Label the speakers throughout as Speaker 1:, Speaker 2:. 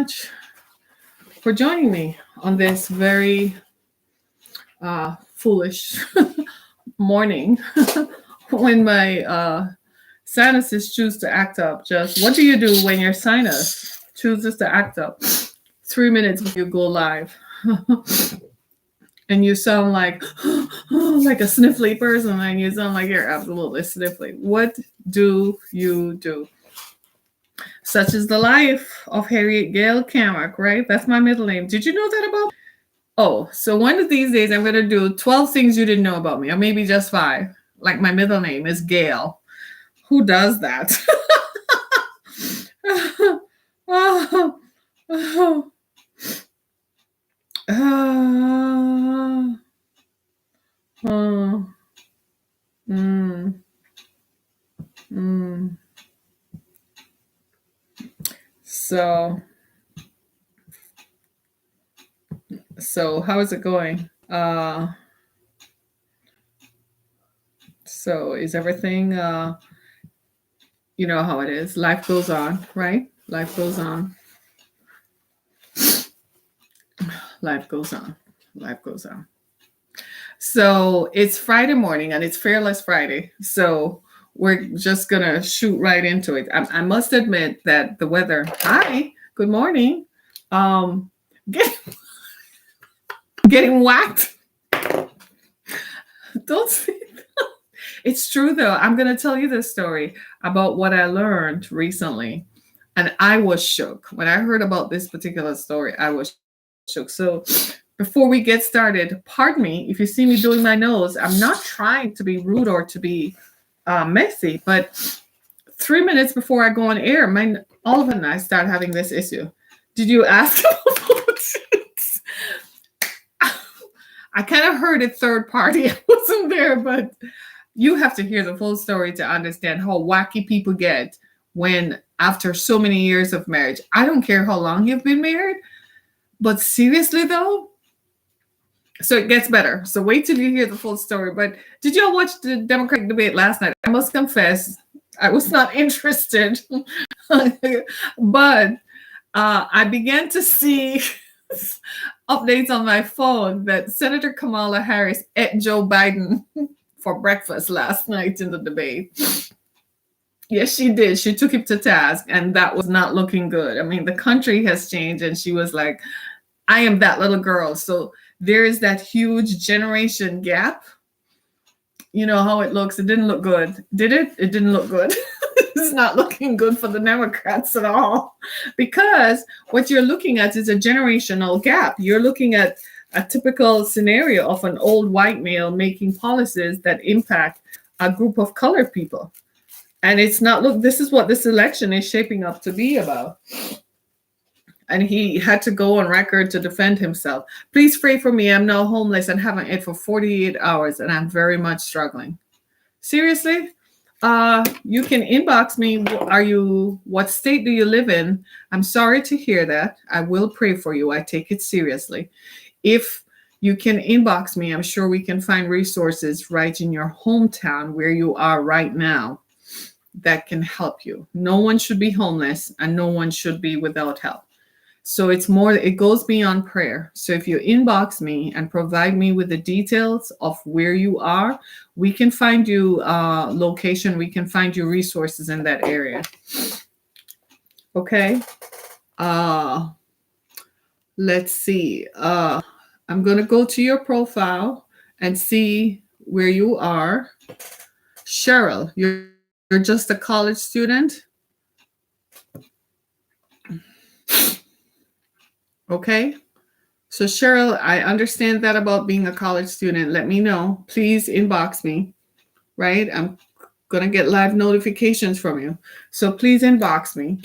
Speaker 1: much for joining me on this very foolish morning when my sinuses choose to act up. Just what do you do when your sinus chooses to act up? 3 minutes before you go live. And you sound like like a sniffly person, and you sound like you're absolutely sniffly. What do you do? Such is the life of Harriet Gail Kamak, right? That's my middle name. Did you know that about me? Oh, so one of these days I'm gonna do 12 things you didn't know about me, or maybe just five. Like my middle name is Gail. Who does that? Oh, oh, oh, oh, mm, mm. So, so how is it going? So is everything you know how it is. Life goes on, right? Life goes on. Life goes on. Life goes on. So it's Friday morning and it's Fearless Friday. So we're just gonna shoot right into it. I must admit that the weather. Hi, good morning. Um, get, getting whacked. Don't say that. It's true though. I'm gonna tell you this story about what I learned recently, and I was shook when I heard about this particular story. I was shook. So before we get started, pardon me if you see me doing my nose. I'm not trying to be rude or to be messy, but 3 minutes before I go on air, all of a sudden I start having this issue. Did you ask about it? I kind of heard it third party. I wasn't there, but you have to hear the full story to understand how wacky people get when after so many years of marriage. I don't care how long you've been married, but seriously though, so it gets better. So wait till you hear the full story. But did y'all watch the Democratic debate last night? I must confess, I was not interested. But I began to see updates on my phone that Senator Kamala Harris ate Joe Biden for breakfast last night in the debate. Yes, she did. She took him to task, and that was not looking good. I mean, the country has changed, and she was like, I am that little girl. So there is that huge generation gap. You know how it looks. It didn't look good. Did it? It didn't look good. It's not looking good for the Democrats at all. Because what you're looking at is a generational gap. You're looking at a typical scenario of an old white male making policies that impact a group of colored people. And it's not, look, this is what this election is shaping up to be about. And he had to go on record to defend himself. Please pray for me. I'm now homeless and haven't ate for 48 hours, and I'm very much struggling. Seriously? You can inbox me. What state do you live in? I'm sorry to hear that. I will pray for you. I take it seriously. If you can inbox me, I'm sure we can find resources right in your hometown where you are right now that can help you. No one should be homeless and no one should be without help. So it goes beyond prayer. So if you inbox me and provide me with the details of where you are, we can find you location, we can find you resources in that area. Okay. Let's see. I'm going to go to your profile and see where you are. Cheryl, you're just a college student? Okay. So Cheryl, I understand that about being a college student. Let me know. Please inbox me, right? I'm going to get live notifications from you. So please inbox me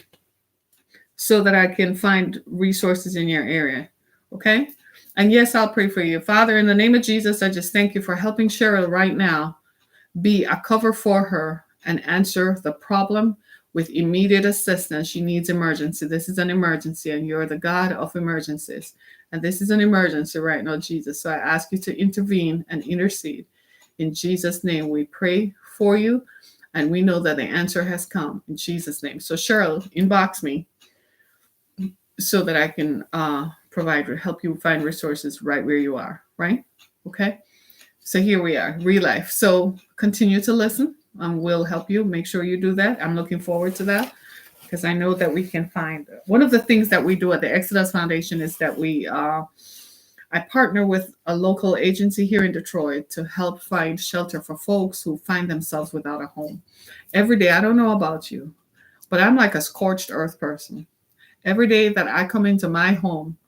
Speaker 1: so that I can find resources in your area. Okay. And yes, I'll pray for you. Father, in the name of Jesus, I just thank you for helping Cheryl right now be a cover for her and answer the problem with immediate assistance. She needs emergency. This is an emergency, and you're the God of emergencies. And this is an emergency right now, Jesus. So I ask you to intervene and intercede. In Jesus' name, we pray for you, and we know that the answer has come in Jesus' name. So Cheryl, inbox me. so that I can provide help you find resources right where you are, right? Okay. So here we are, real life. So continue to listen. We'll help you. Make sure you do that. I'm looking forward to that because I know that we can find one of the things that we do at the Exodus Foundation is that I partner with a local agency here in Detroit to help find shelter for folks who find themselves without a home. Every day, I don't know about you, but I'm like a scorched earth person. Every day that I come into my home,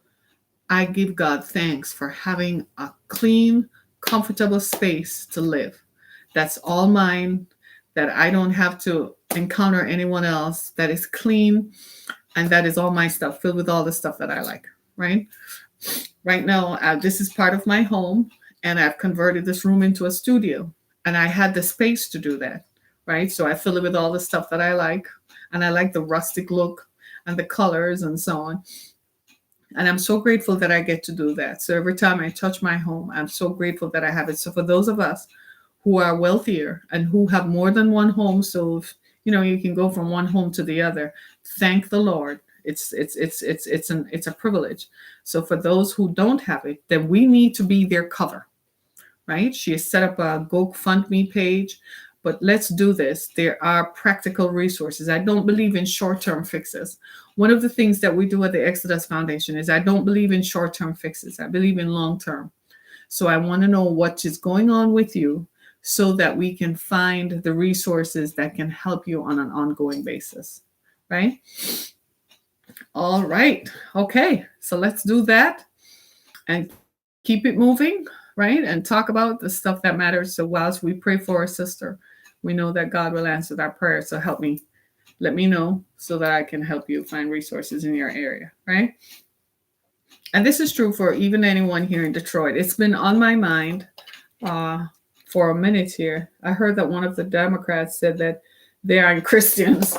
Speaker 1: I give God thanks for having a clean, comfortable space to live. That's all mine, that I don't have to encounter anyone else, that is clean, and that is all my stuff, filled with all the stuff that I like, right? Right now, this is part of my home, and I've converted this room into a studio, and I had the space to do that, right? So I fill it with all the stuff that I like, and I like the rustic look and the colors and so on. And I'm so grateful that I get to do that. So every time I touch my home, I'm so grateful that I have it. So for those of us who are wealthier and who have more than one home, so if, you can go from one home to the other, thank the Lord. It's a privilege. So for those who don't have it, then we need to be their cover, right? She has set up a GoFundMe page, but let's do this. There are practical resources. I don't believe in short-term fixes. One of the things that we do at the Exodus Foundation is I don't believe in short-term fixes. I believe in long-term. So I want to know what is going on with you so that we can find the resources that can help you on an ongoing basis, right? All right. Okay. So let's do that and keep it moving, right? And talk about the stuff that matters. So whilst we pray for our sister, we know that God will answer that prayer. So help me, let me know so that I can help you find resources in your area, right? And this is true for even anyone here in Detroit. It's been on my mind for a minute here. I heard that one of the Democrats said that they aren't Christians.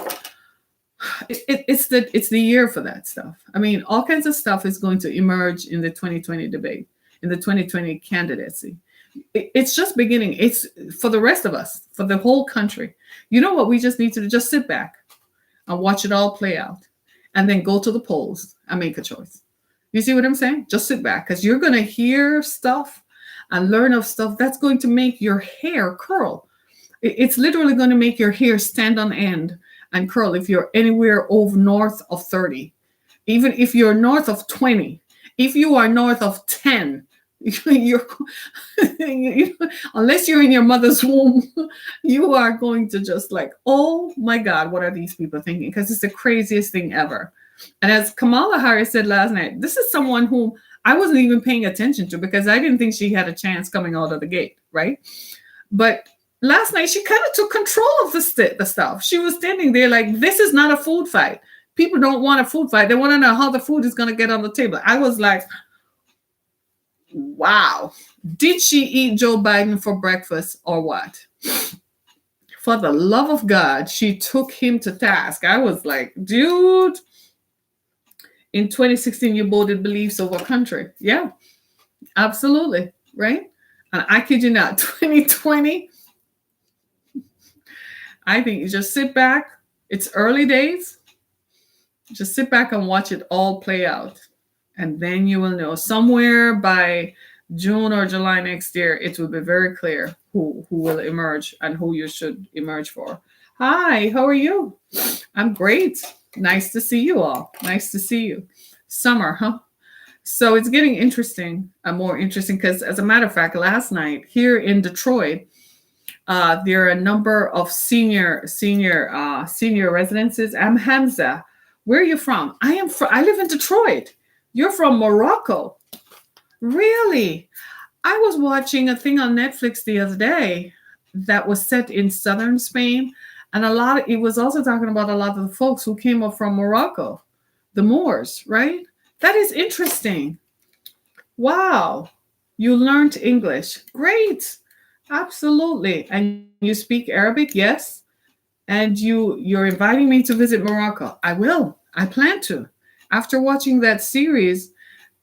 Speaker 1: It's the year for that stuff. I mean, all kinds of stuff is going to emerge in the 2020 debate, in the 2020 candidacy. It's just beginning. It's for the rest of us, for the whole country. You know what we just need to do? Just sit back and watch it all play out, and then go to the polls and make a choice. You see what I'm saying? Just sit back, because you're going to hear stuff and learn of stuff that's going to make your hair curl. It's literally going to make your hair stand on end and curl if you're anywhere over north of 30. Even if you're north of 20, if you are north of 10, you're unless you're in your mother's womb, you are going to just like, oh my God, what are these people thinking? Because it's the craziest thing ever. And as Kamala Harris said last night, this is someone whom I wasn't even paying attention to because I didn't think she had a chance coming out of the gate, right? But last night, she kind of took control of the stuff. She was standing there like, this is not a food fight. People don't want a food fight. They want to know how the food is going to get on the table. I was like, wow. Did she eat Joe Biden for breakfast or what? For the love of God, she took him to task. I was like, dude, in 2016, you voted beliefs over country. Yeah, absolutely. Right? And I kid you not, 2020, I think you just sit back. It's early days. Just sit back and watch it all play out. And then you will know somewhere by June or July next year, it will be very clear who will emerge and who you should emerge for. Hi, how are you? I'm great. Nice to see you all. Nice to see you. Summer, huh? So it's getting interesting and more interesting because, as a matter of fact, last night here in Detroit, there are a number of senior residences. I'm Hamza. Where are you from? I live in Detroit. You're from Morocco. Really? I was watching a thing on Netflix the other day that was set in southern Spain. And it was also talking about a lot of the folks who came up from Morocco, the Moors, right? That is interesting. Wow. You learned English. Great. Absolutely. And you speak Arabic? Yes. And you're inviting me to visit Morocco. I will. I plan to. After watching that series,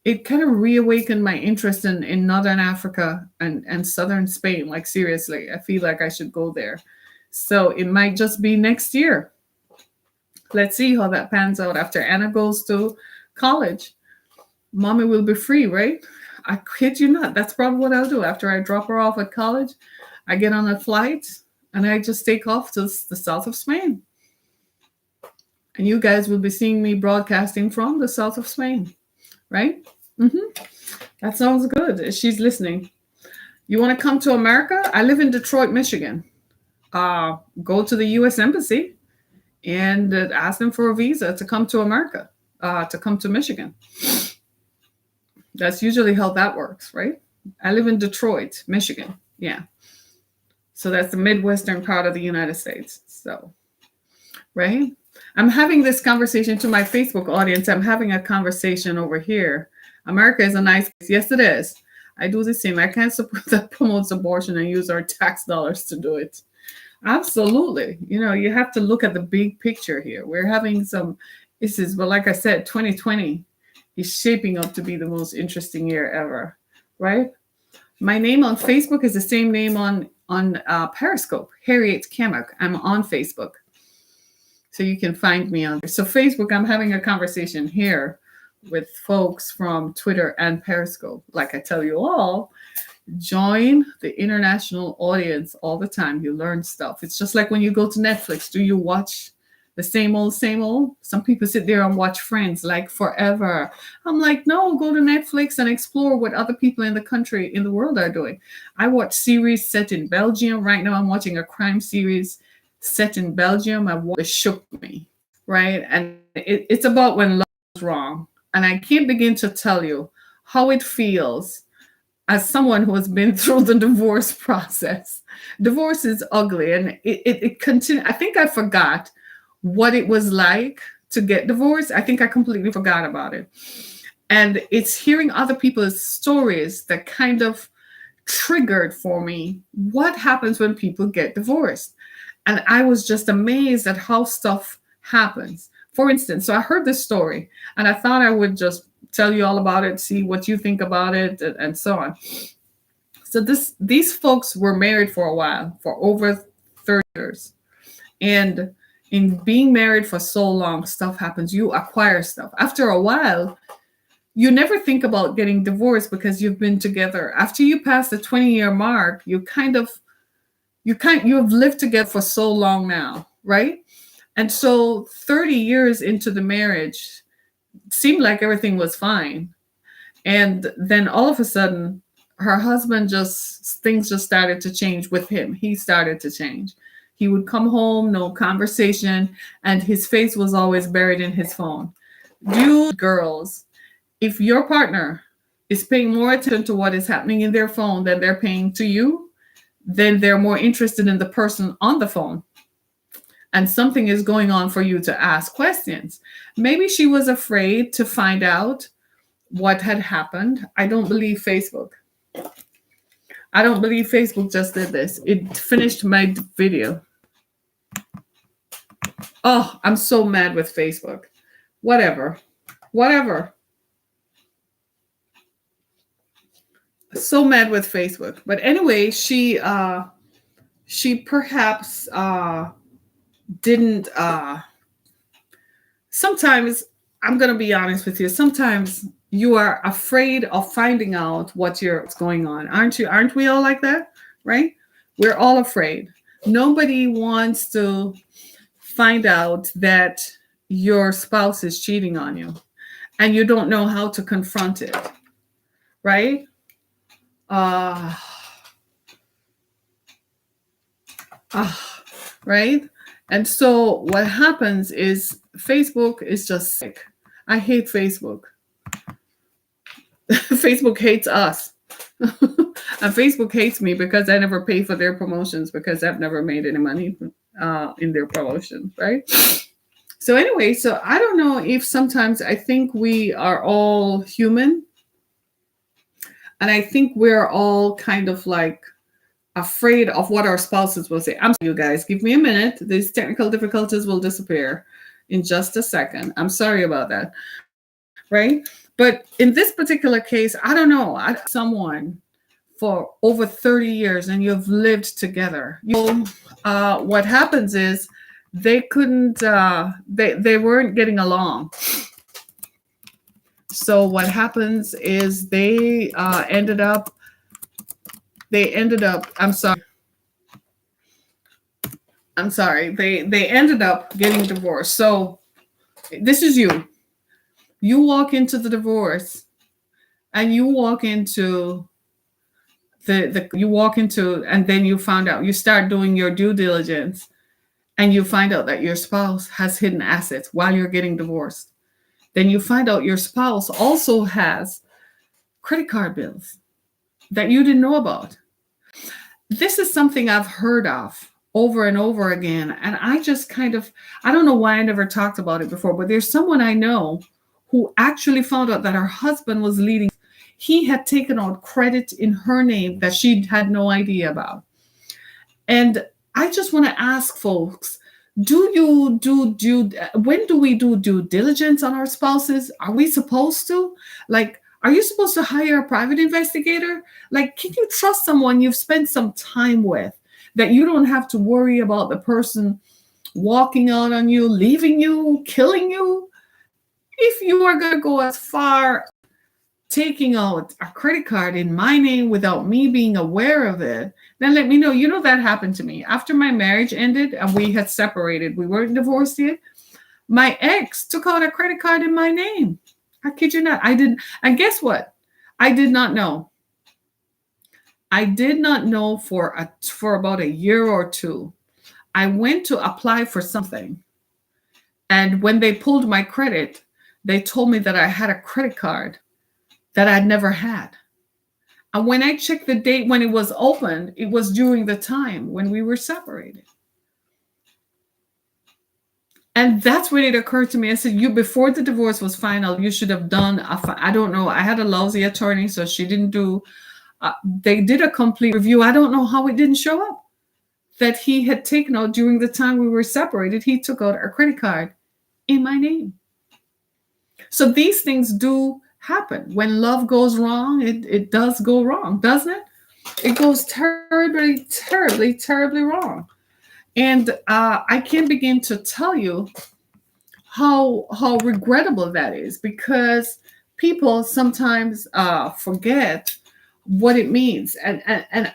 Speaker 1: it kind of reawakened my interest in Northern Africa and Southern Spain. Like, seriously, I feel like I should go there. So it might just be next year. Let's see how that pans out after Anna goes to college, mommy will be free, right? I kid you not. That's probably what I'll do after I drop her off at college. I get on a flight and I just take off to the south of Spain. And you guys will be seeing me broadcasting from the south of Spain, right? That sounds good. She's listening. You want to come to America? I live in Detroit, Michigan. Go to the U.S. Embassy and ask them for a visa to come to America, to come to Michigan. That's usually how that works, right? I live in Detroit, Michigan. Yeah. So that's the Midwestern part of the United States. So, right? I'm having this conversation to my Facebook audience. I'm having a conversation over here. America is a nice place. Yes, it is. I do the same. I can't support that promotes abortion and use our tax dollars to do it. Absolutely. You have to look at the big picture here. We're having some issues, but like I said, 2020 is shaping up to be the most interesting year ever, right? My name on Facebook is the same name on Periscope, Harriet Kamak. I'm on Facebook. So you can find me on there. So Facebook, I'm having a conversation here with folks from Twitter and Periscope. Like I tell you all, join the international audience all the time. You learn stuff. It's just like when you go to Netflix. Do you watch the same old, same old? Some people sit there and watch Friends like forever. I'm like, no, go to Netflix and explore what other people in the country, in the world are doing. I watch series set in Belgium. Right now I'm watching a crime series set in Belgium. It shook me, right? And it's about when love is wrong. And I can't begin to tell you how it feels as someone who has been through the divorce process. Divorce is ugly, and it continues. I think I forgot what it was like to get divorced. I think I completely forgot about it. And it's hearing other people's stories that kind of triggered for me what happens when people get divorced. And I was just amazed at how stuff happens. For instance, so I heard this story and I thought I would just tell you all about it, see what you think about it, and so on. So these folks were married for a while, for over 30 years. And in being married for so long, stuff happens. You acquire stuff. After a while, you never think about getting divorced because you've been together. After you pass the 20-year mark, you have lived together for so long now, right? And so 30 years into the marriage, seemed like everything was fine. And then all of a sudden, her husband things just started to change with him. He started to change. He would come home, no conversation, and his face was always buried in his phone. You girls, if your partner is paying more attention to what is happening in their phone than they're paying to you, then they're more interested in the person on the phone. And something is going on for you to ask questions. Maybe she was afraid to find out what had happened. I don't believe Facebook. I don't believe Facebook just did this. It finished my video. Oh, I'm so mad with Facebook. Whatever. So mad with Facebook. But anyway, she perhaps didn't sometimes, I'm going to be honest with you, sometimes you are afraid of finding out what's going on. Aren't we all like that? Right? We're all afraid. Nobody wants to find out that your spouse is cheating on you and you don't know how to confront it. Right? Right? And so what happens is Facebook is just sick. I hate Facebook. Facebook hates us. And Facebook hates me because I never pay for their promotions because I've never made any money in their promotion, right? So anyway, so I don't know if sometimes I think we are all human. And I think we're all kind of like afraid of what our spouses will say. I'm sorry, you guys, give me a minute. These technical difficulties will disappear in just a second. I'm sorry about that. Right? But in this particular case, I don't know. Someone for over 30 years and you've lived together. What happens is they couldn't, they weren't getting along. So what happens is they ended up I'm sorry, they ended up getting divorced. So this is you walk into the divorce, and you walk into and then you found out, you start doing your due diligence, and you find out that your spouse has hidden assets while you're getting divorced. Then you find out your spouse also has credit card bills that you didn't know about. This is something I've heard of over and over again. And I just I don't know why I never talked about it before, but there's someone I know who actually found out that her husband was leading. He had taken out credit in her name that she had no idea about. And I just want to ask folks, when do we do due diligence on our spouses? Are we supposed to? Like, are you supposed to hire a private investigator? Like, can you trust someone you've spent some time with, that you don't have to worry about the person walking out on you, leaving you, killing you? If you are going to go as far taking out a credit card in my name without me being aware of it, then let me know. You know, that happened to me after my marriage ended and we had separated. We weren't divorced yet. My ex took out a credit card in my name. I kid you not. I didn't. And guess what? I did not know. I did not know for about a year or two. I went to apply for something, and when they pulled my credit, they told me that I had a credit card that I'd never had. And when I checked the date when it was opened, it was during the time when we were separated. And that's when it occurred to me. I said, before the divorce was final, you should have done, I don't know. I had a lousy attorney, so she didn't do, they did a complete review. I don't know how it didn't show up that he had taken out during the time we were separated. He took out a credit card in my name. So these things do happen. When love goes wrong, it does go wrong, doesn't it? It goes terribly, terribly, terribly wrong. And I can't begin to tell you how regrettable that is, because people sometimes forget what it means. And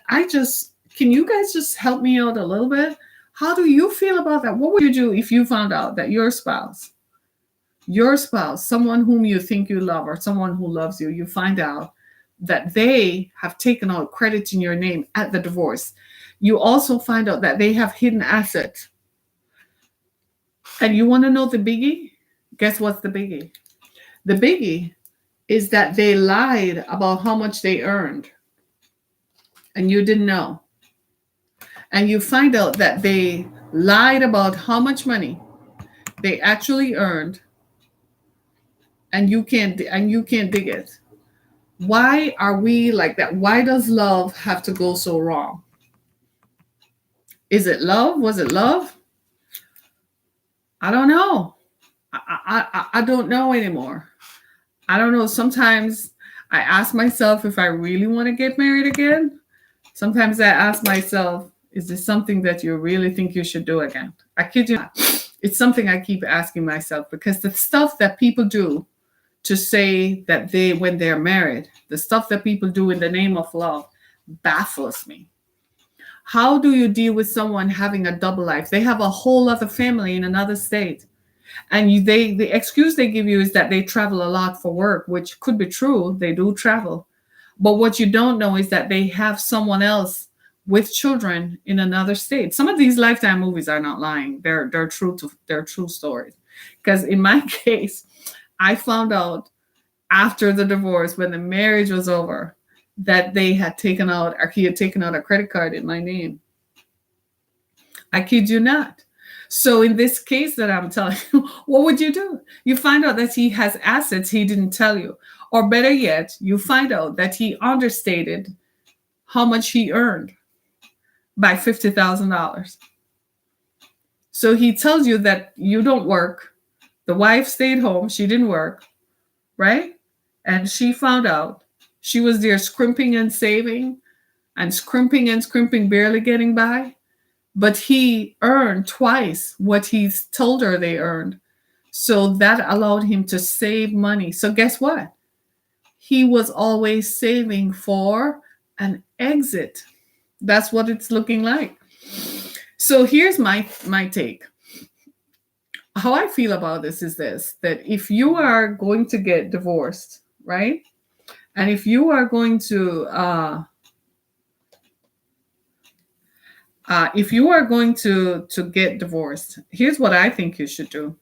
Speaker 1: I just, can you guys just help me out a little bit? How do you feel about that? What would you do if you found out that your spouse, someone whom you think you love or someone who loves you, you find out that they have taken out credit in your name at the divorce? You also find out that they have hidden assets. And you want to know the biggie? Guess what's the biggie? The biggie is that they lied about how much they earned, and you didn't know. And you find out that they lied about how much money they actually earned, and you can't dig it. Why are we like that? Why does love have to go so wrong? Is it love? Was it love? I don't know. I don't know anymore. I don't know. Sometimes I ask myself if I really want to get married again. Sometimes I ask myself, is this something that you really think you should do again? I kid you not. It's something I keep asking myself, because the stuff that people do to say that when they're married, the stuff that people do in the name of love baffles me. How do you deal with someone having a double life? They have a whole other family in another state. And the excuse they give you is that they travel a lot for work, which could be true. They do travel. But what you don't know is that they have someone else with children in another state. Some of these Lifetime movies are not lying. They're true stories. Because in my case, I found out after the divorce, when the marriage was over, that he had taken out a credit card in my name. I kid you not. So in this case that I'm telling you, what would you do? You find out that he has assets he didn't tell you. Or better yet, you find out that he understated how much he earned by $50,000. So he tells you that you don't work. The wife stayed home. She didn't work, right? And she found out. She was there scrimping and saving and scrimping, barely getting by. But he earned twice what he told her they earned. So that allowed him to save money. So guess what? He was always saving for an exit. That's what it's looking like. So here's my take. How I feel about this is this, that if you are going to get divorced, right? And if you are going to get divorced, here's what I think you should do.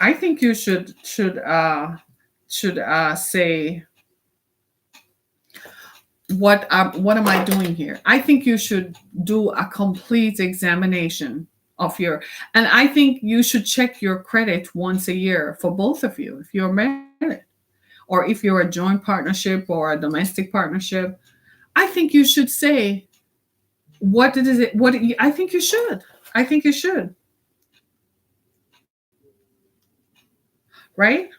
Speaker 1: I think you should say, what am I doing here? I think you should do a complete examination of your, and I think you should check your credit once a year for both of you if you're married, or if you're a joint partnership or a domestic partnership. I think you should say, what is it? I think you should. I think you should. Right?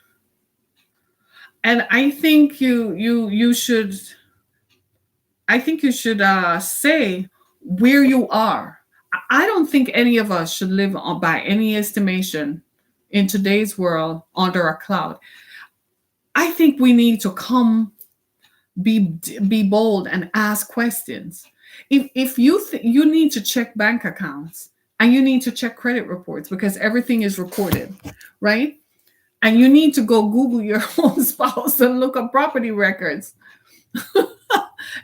Speaker 1: And I think you should. I think you should say where you are. I don't think any of us should live on, by any estimation, in today's world under a cloud. I think we need to be bold and ask questions. If you need to check bank accounts and you need to check credit reports because everything is recorded, right? And you need to go Google your own spouse and look up property records.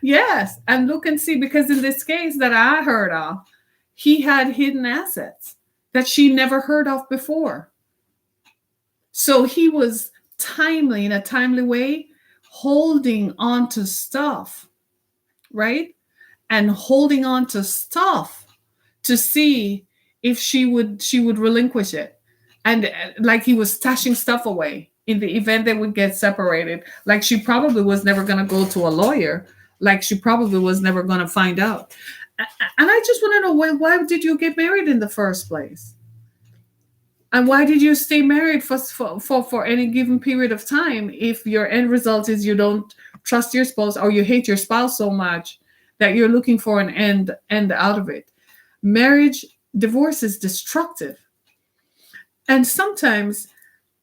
Speaker 1: Yes, and look and see, because in this case that I heard of, he had hidden assets that she never heard of before. So he was timely, in a timely way, holding on to stuff, right? And holding on to stuff to see if she would relinquish it. And like he was stashing stuff away in the event they would get separated. Like she probably was never going to go to a lawyer. Like she probably was never going to find out. And I just want to know, why did you get married in the first place? And why did you stay married for any given period of time if your end result is you don't trust your spouse or you hate your spouse so much that you're looking for an end out of it? Divorce is destructive. And sometimes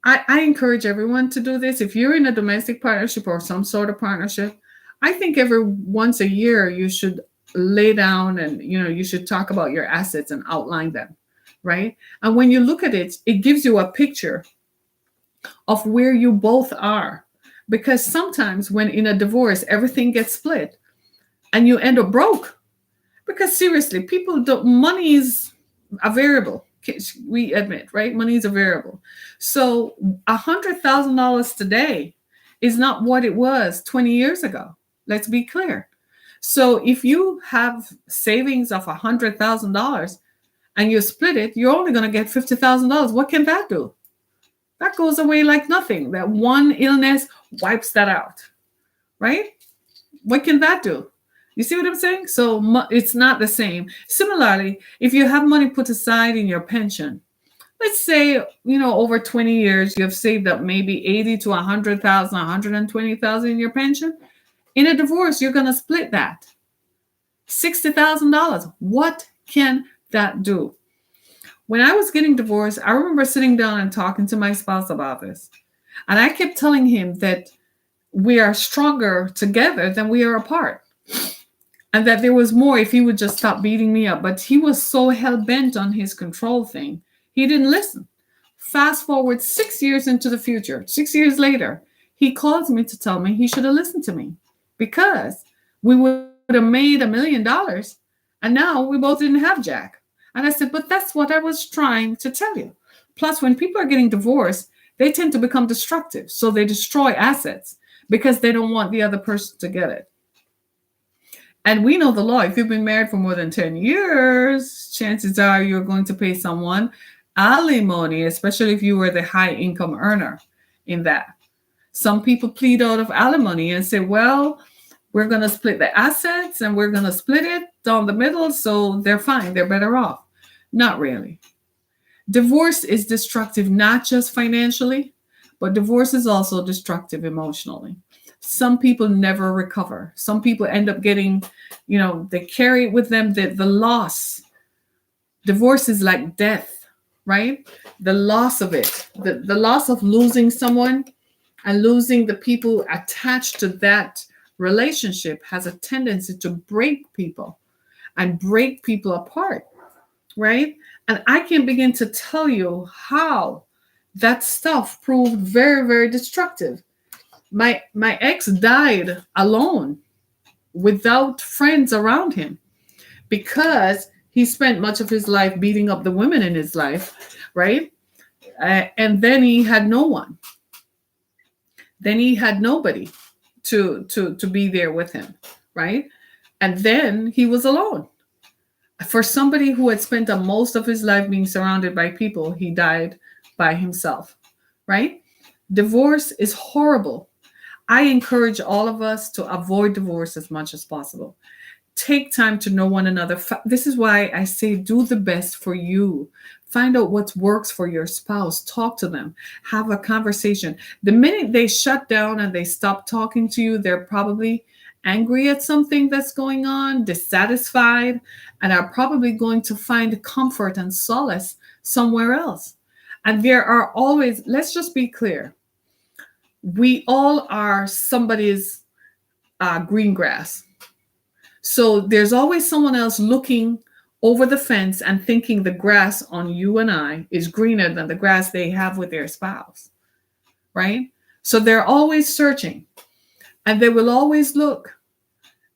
Speaker 1: I encourage everyone to do this. If you're in a domestic partnership or some sort of partnership, I think every once a year you should lay down and you should talk about your assets and outline them, right? And when you look at it, it gives you a picture of where you both are. Because sometimes when in a divorce, everything gets split and you end up broke. Because seriously, money is a variable. We admit, right? Money is a variable. So $100,000 today is not what it was 20 years ago. Let's be clear. So if you have savings of $100,000 and you split it, you're only going to get $50,000. What can that do? That goes away like nothing. That one illness wipes that out, right? What can that do? You see what I'm saying? So it's not the same. Similarly, if you have money put aside in your pension, let's say, over 20 years, you have saved up maybe 80 to 100,000, 120,000 in your pension. In a divorce, you're going to split that. $60,000. What can that do? When I was getting divorced, I remember sitting down and talking to my spouse about this. And I kept telling him that we are stronger together than we are apart. And that there was more if he would just stop beating me up. But he was so hell-bent on his control thing, he didn't listen. Fast forward 6 years into the future, 6 years later, he calls me to tell me he should have listened to me because we would have made $1 million and now we both didn't have jack. And I said, but that's what I was trying to tell you. Plus, when people are getting divorced, they tend to become destructive. So they destroy assets because they don't want the other person to get it. And we know the law. If you've been married for more than 10 years, chances are you're going to pay someone alimony, especially if you were the high income earner in that. Some people plead out of alimony and say, well, we're going to split the assets and we're going to split it down the middle. So they're fine. They're better off. Not really. Divorce is destructive, not just financially, but divorce is also destructive emotionally. Some people never recover. Some people end up getting, they carry with them the loss. Divorce is like death. right? The loss of it, the loss of losing someone and losing the people attached to that relationship has a tendency to break people and break people apart, right? And I can begin to tell you how that stuff proved very, very destructive. My ex died alone without friends around him because he spent much of his life beating up the women in his life, right? And then he had no one. Then he had nobody to be there with him, right? And then he was alone. For somebody who had spent the most of his life being surrounded by people, he died by himself, right? Divorce is horrible. I encourage all of us to avoid divorce as much as possible. Take time to know one another. This is why I say do the best for you. Find out what works for your spouse. Talk to them. Have a conversation. The minute they shut down and they stop talking to you, they're probably angry at something that's going on, dissatisfied, and are probably going to find comfort and solace somewhere else. And there are always, let's just be clear, we all are somebody's green grass. So there's always someone else looking over the fence and thinking the grass on you and I is greener than the grass they have with their spouse, right? So they're always searching and they will always look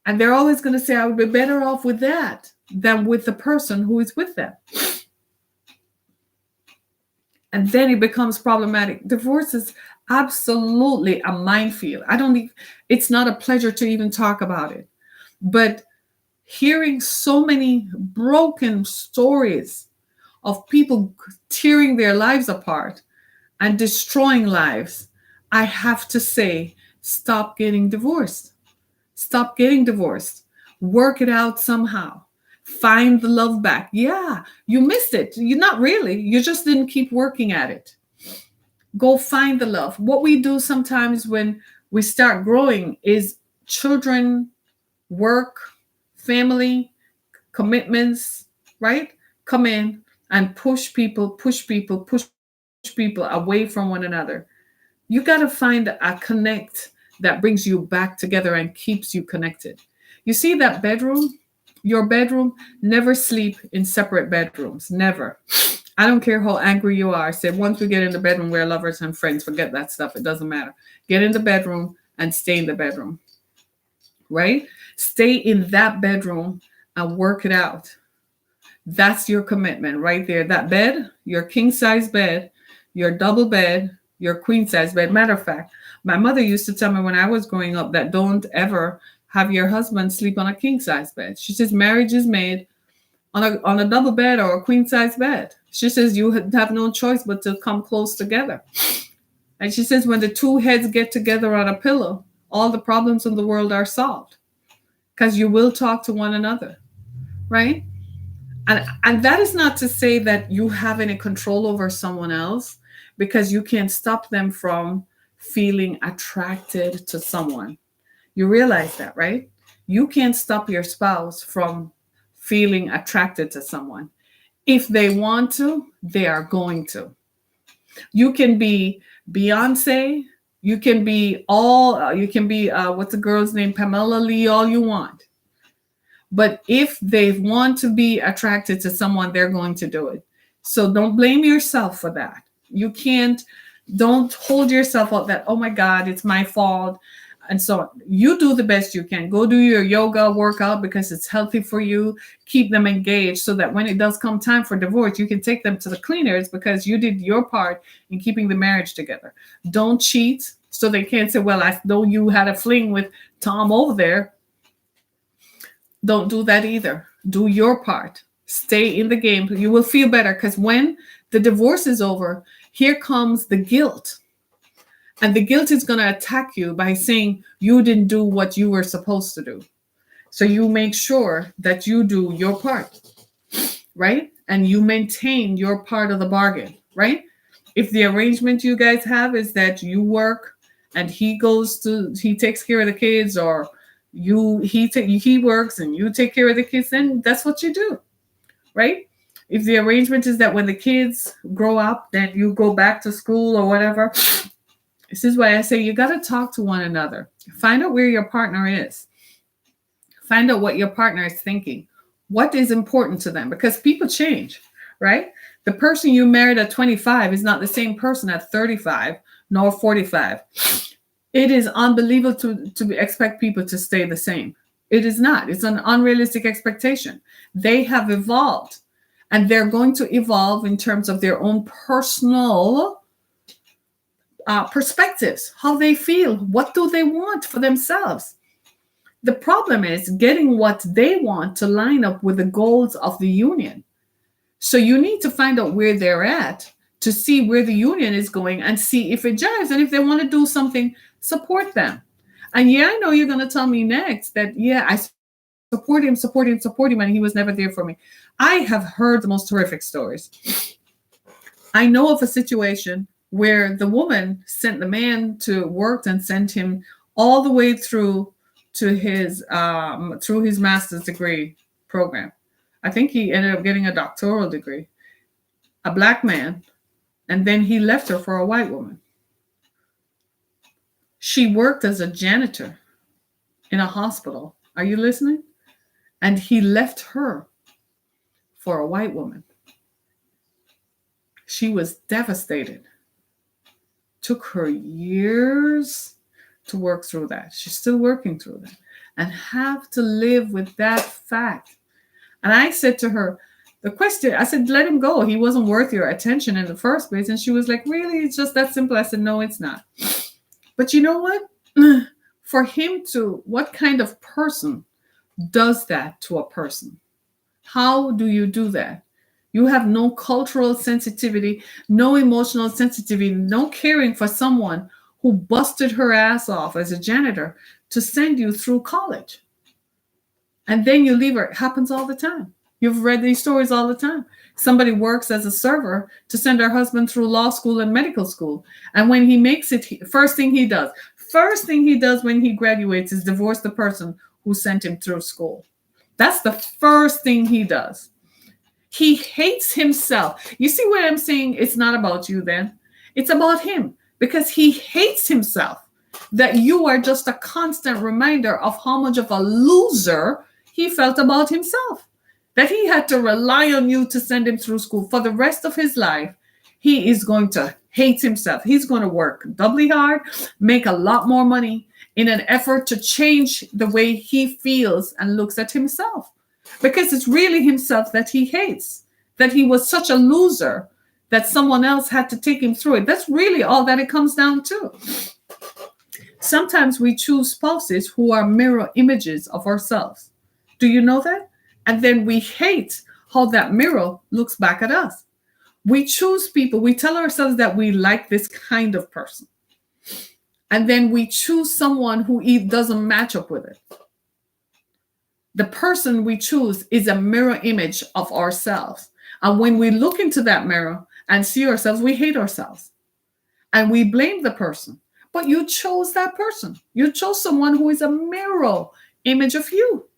Speaker 1: and they're always going to say, I would be better off with that than with the person who is with them. And then it becomes problematic. Divorce is absolutely a minefield. It's not a pleasure to even talk about it. But hearing so many broken stories of people tearing their lives apart and destroying lives, I have to say, stop getting divorced. Stop getting divorced. Work it out somehow. Find the love back. Yeah, you missed it. You're not really. You just didn't keep working at it. Go find the love. What we do sometimes when we start growing is children, work, family, commitments, right? Come in and push people away from one another. You got to find a connect that brings you back together and keeps you connected. You see that bedroom? Your bedroom, never sleep in separate bedrooms. Never. I don't care how angry you are. I said, once we get in the bedroom, we're lovers and friends. Forget that stuff. It doesn't matter. Get in the bedroom and stay in the bedroom, right? Stay in that bedroom and work it out. That's your commitment right there. That bed, your king size bed, your double bed, your queen size bed. Matter of fact, my mother used to tell me when I was growing up that don't ever have your husband sleep on a king size bed. She says marriage is made on a double bed or a queen size bed. She says you have no choice but to come close together. And she says when the two heads get together on a pillow, all the problems in the world are solved because you will talk to one another, right? And that is not to say that you have any control over someone else because you can't stop them from feeling attracted to someone. You realize that, right? You can't stop your spouse from feeling attracted to someone. If they want to, they are going to. You can be Beyonce. You can be what's the girl's name? Pamela Lee, all you want. But if they want to be attracted to someone, they're going to do it. So don't blame yourself for that. Don't hold yourself up that, oh my God, it's my fault. And so you do the best you can. Go do your yoga workout because it's healthy for you. Keep them engaged so that when it does come time for divorce, you can take them to the cleaners because you did your part in keeping the marriage together. Don't cheat so they can't say, well, I know you had a fling with Tom over there. Don't do that either. Do your part. Stay in the game. You will feel better because when the divorce is over, here comes the guilt. And the guilt is going to attack you by saying you didn't do what you were supposed to do. So you make sure that you do your part, right? And you maintain your part of the bargain, right? If the arrangement you guys have is that you work and he takes care of the kids, or he works and you take care of the kids, then that's what you do, right? If the arrangement is that when the kids grow up, then you go back to school or whatever, this is why I say you got to talk to one another. Find out where your partner is. Find out what your partner is thinking. What is important to them? Because people change, right? The person you married at 25 is not the same person at 35 nor 45. It is unbelievable to expect people to stay the same. It is not. It's an unrealistic expectation. They have evolved, and they're going to evolve in terms of their own personal perspectives, how they feel, what do they want for themselves. The problem is getting what they want to line up with the goals of the union. So you need to find out where they're at to see where the union is going and see if it jives. And if they want to do something, support them. And yeah, I know you're going to tell me next that, yeah, I support him, and he was never there for me. I have heard the most horrific stories. I know of a situation where the woman sent the man to work and sent him all the way through to his master's degree program. I think he ended up getting a doctoral degree, a black man, and then he left her for a white woman. She worked as a janitor in a hospital. Are you listening? And he left her for a white woman. She was devastated. Took her years to work through that. She's still working through that and have to live with that fact. And I said to her, I said, let him go. He wasn't worth your attention in the first place. And she was like, really? It's just that simple? I said, no, it's not. But you know what? For him to, what kind of person does that to a person? How do you do that? You have no cultural sensitivity, no emotional sensitivity, no caring for someone who busted her ass off as a janitor to send you through college. And then you leave her. It happens all the time. You've read these stories all the time. Somebody works as a server to send her husband through law school and medical school. And when he makes it, first thing he does when he graduates is divorce the person who sent him through school. That's the first thing he does. He hates himself. You see what I'm saying? It's not about you then. It's about him, because he hates himself, that you are just a constant reminder of how much of a loser he felt about himself, that he had to rely on you to send him through school. For the rest of his life, he is going to hate himself. He's going to work doubly hard, make a lot more money in an effort to change the way he feels and looks at himself. Because it's really himself that he hates, that he was such a loser that someone else had to take him through it. That's really all that it comes down to. Sometimes we choose spouses who are mirror images of ourselves. Do you know that? And then we hate how that mirror looks back at us. We choose people, we tell ourselves that we like this kind of person. And then we choose someone who doesn't match up with it. The person we choose is a mirror image of ourselves. And when we look into that mirror and see ourselves, we hate ourselves. And we blame the person. But you chose that person. You chose someone who is a mirror image of you.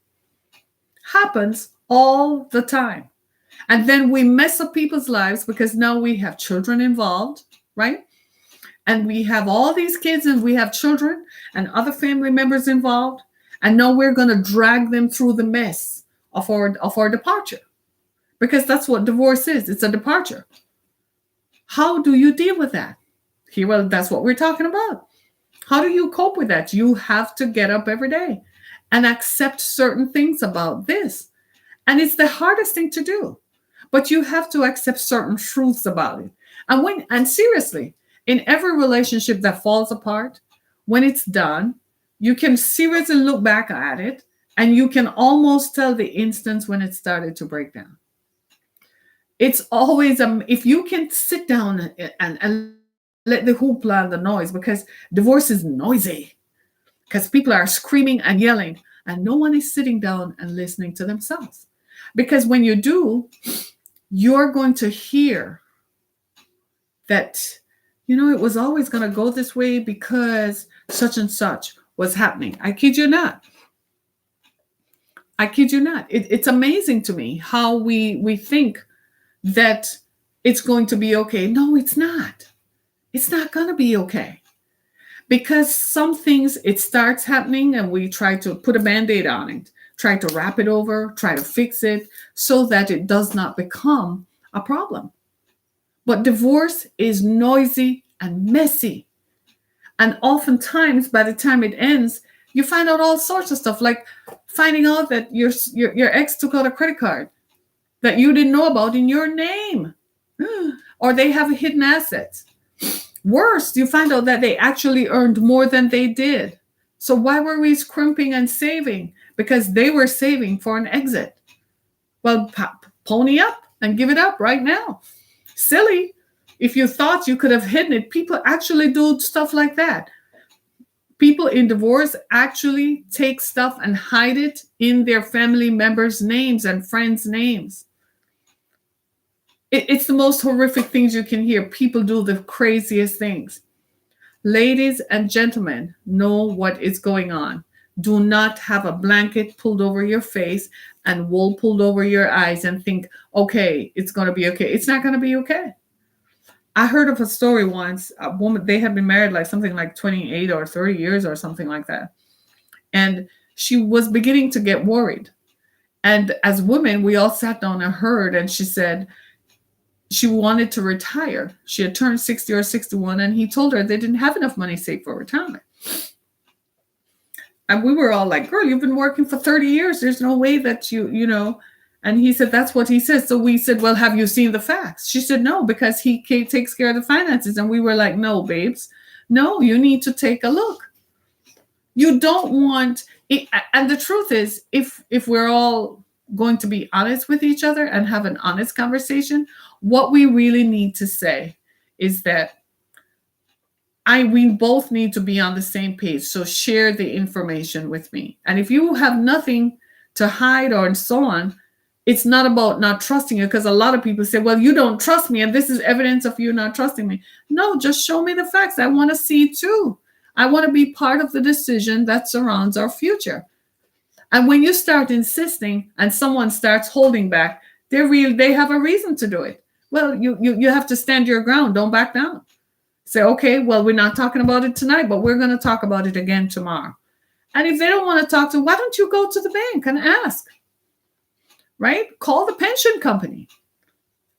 Speaker 1: Happens all the time. And then we mess up people's lives because now we have children involved, right? And we have all these kids and we have children and other family members involved. And now we're going to drag them through the mess of our departure. Because that's what divorce is. It's a departure. How do you deal with that? Well, that's what we're talking about. How do you cope with that? You have to get up every day and accept certain things about this. And it's the hardest thing to do. But you have to accept certain truths about it. And seriously, in every relationship that falls apart, when it's done, you can seriously look back at it and you can almost tell the instance when it started to break down. It's always, if you can sit down and let the hoopla and the noise, because divorce is noisy, because people are screaming and yelling and no one is sitting down and listening to themselves. Because when you do, you're going to hear that, it was always going to go this way because such and such was happening. I kid you not. It's amazing to me how we think that it's going to be okay. No, it's not. It's not going to be okay. Because some things, it starts happening and we try to put a band-aid on it, try to wrap it over, try to fix it so that it does not become a problem. But divorce is noisy and messy. And oftentimes, by the time it ends, you find out all sorts of stuff, like finding out that your ex took out a credit card that you didn't know about in your name, or they have hidden assets. Worse, you find out that they actually earned more than they did. So why were we scrimping and saving? Because they were saving for an exit. Well, pony up and give it up right now. Silly. If you thought you could have hidden it, people actually do stuff like that. People in divorce actually take stuff and hide it in their family members' names and friends' names. It's the most horrific things you can hear. People do the craziest things. Ladies and gentlemen, know what is going on. Do not have a blanket pulled over your face and wool pulled over your eyes and think, okay, it's going to be okay. It's not going to be okay. I heard of a story once. A woman, they had been married like something like 28 or 30 years or something like that. And she was beginning to get worried. And as women, we all sat down and heard, and she said, she wanted to retire. She had turned 60 or 61, and he told her they didn't have enough money saved for retirement. And we were all like, girl, you've been working for 30 years. There's no way that you know. And he said, that's what he said. So we said, well, have you seen the facts? She said, no, because he takes care of the finances. And we were like, no, babes, no, you need to take a look. You don't want it. And the truth is, if we're all going to be honest with each other and have an honest conversation, what we really need to say is that we both need to be on the same page. So share the information with me. And if you have nothing to hide or and so on, it's not about not trusting you, because a lot of people say, well, you don't trust me, and this is evidence of you not trusting me. No, just show me the facts. I want to see too. I want to be part of the decision that surrounds our future. And when you start insisting and someone starts holding back, they have a reason to do it. Well, you have to stand your ground. Don't back down. Say, okay, well, we're not talking about it tonight, but we're going to talk about it again tomorrow. And if they don't want to talk to, why don't you go to the bank and ask? Right? Call the pension company.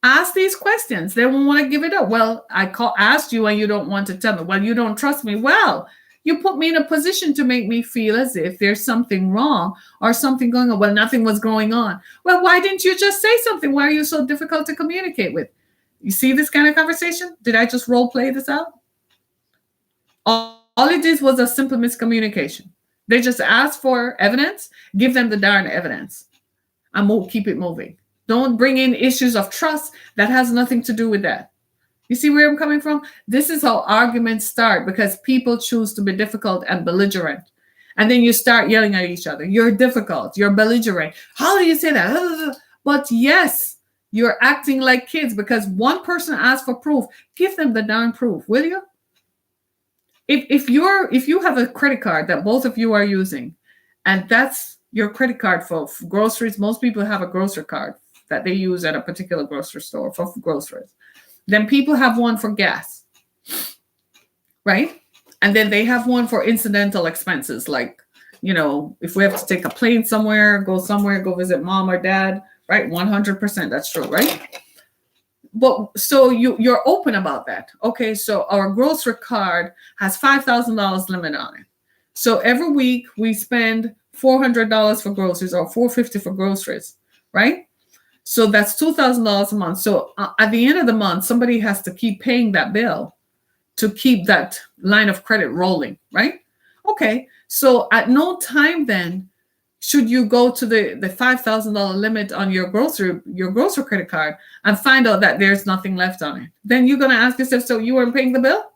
Speaker 1: Ask these questions. They won't want to give it up. Well, asked you and you don't want to tell me. Well, you don't trust me. Well, you put me in a position to make me feel as if there's something wrong or something going on. Well, nothing was going on. Well, why didn't you just say something? Why are you so difficult to communicate with? You see this kind of conversation? Did I just role play this out? All it is was a simple miscommunication. They just asked for evidence. Give them the darn evidence. And keep it moving. Don't bring in issues of trust that has nothing to do with that. You see where I'm coming from? This is how arguments start, because people choose to be difficult and belligerent. And then you start yelling at each other. You're difficult. You're belligerent. How do you say that? But yes, you're acting like kids because one person asked for proof. Give them the darn proof, will you? If you have a credit card that both of you are using, and that's your credit card for groceries. Most people have a grocery card that they use at a particular grocery store for groceries. Then people have one for gas, right? And then they have one for incidental expenses, like, if we have to take a plane somewhere, go visit mom or dad, right? 100%, that's true, right? But so you're open about that. Okay, so our grocery card has $5,000 limit on it. So every week we spend $400 for groceries or $450 for groceries, right? So that's $2,000 a month. So at the end of the month, somebody has to keep paying that bill to keep that line of credit rolling, right? Okay, so at no time then should you go to the $5,000 limit on your grocery credit card and find out that there's nothing left on it. Then you're going to ask yourself, so you weren't paying the bill?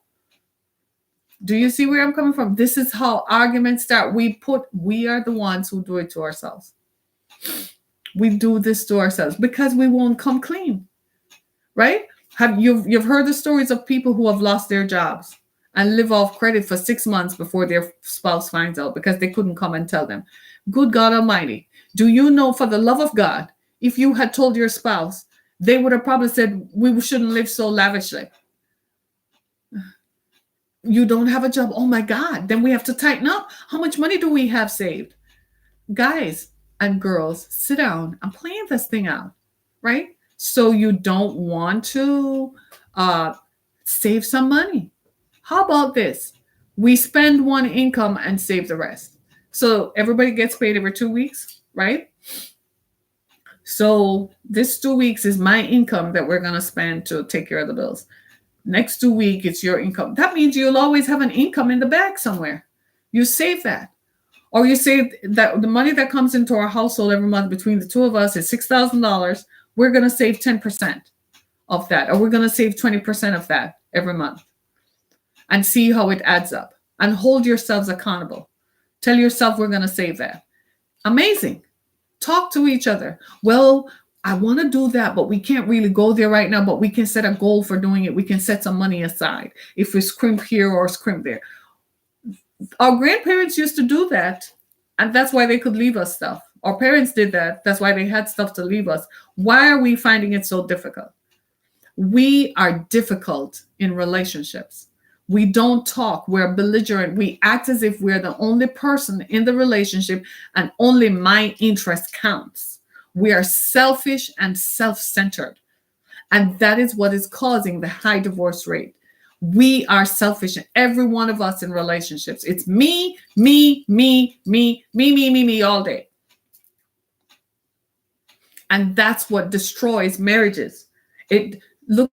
Speaker 1: Do you see where I'm coming from? This is how arguments start. We are the ones who do it to ourselves. We do this to ourselves because we won't come clean, right? You've heard the stories of people who have lost their jobs and live off credit for 6 months before their spouse finds out because they couldn't come and tell them. Good God Almighty, do you know, for the love of God, if you had told your spouse They would have probably said, we shouldn't live so lavishly. You don't have a job. Oh my God. Then we have to tighten up. How much money do we have saved? Guys and girls, sit down and plan this thing out, right? So you don't want to save some money. How about this? We spend one income and save the rest. So everybody gets paid every 2 weeks, right? So this 2 weeks is my income that we're going to spend to take care of the bills. Next 2 weeks, it's your income. That means you'll always have an income in the bag somewhere. You save that. Or you save that the money that comes into our household every month between the two of us is $6,000. We're going to save 10% of that. Or we're going to save 20% of that every month. And see how it adds up. And hold yourselves accountable. Tell yourself we're going to save that. Amazing. Talk to each other. Well, I want to do that, but we can't really go there right now, but we can set a goal for doing it. We can set some money aside if we scrimp here or scrimp there. Our grandparents used to do that, and that's why they could leave us stuff. Our parents did that. That's why they had stuff to leave us. Why are we finding it so difficult? We are difficult in relationships. We don't talk. We're belligerent. We act as if we're the only person in the relationship and only my interest counts. We are selfish and self-centered. And that is what is causing the high divorce rate. We are selfish, every one of us in relationships. It's me, me, me, me, me, me, me, me all day. And that's what destroys marriages. Look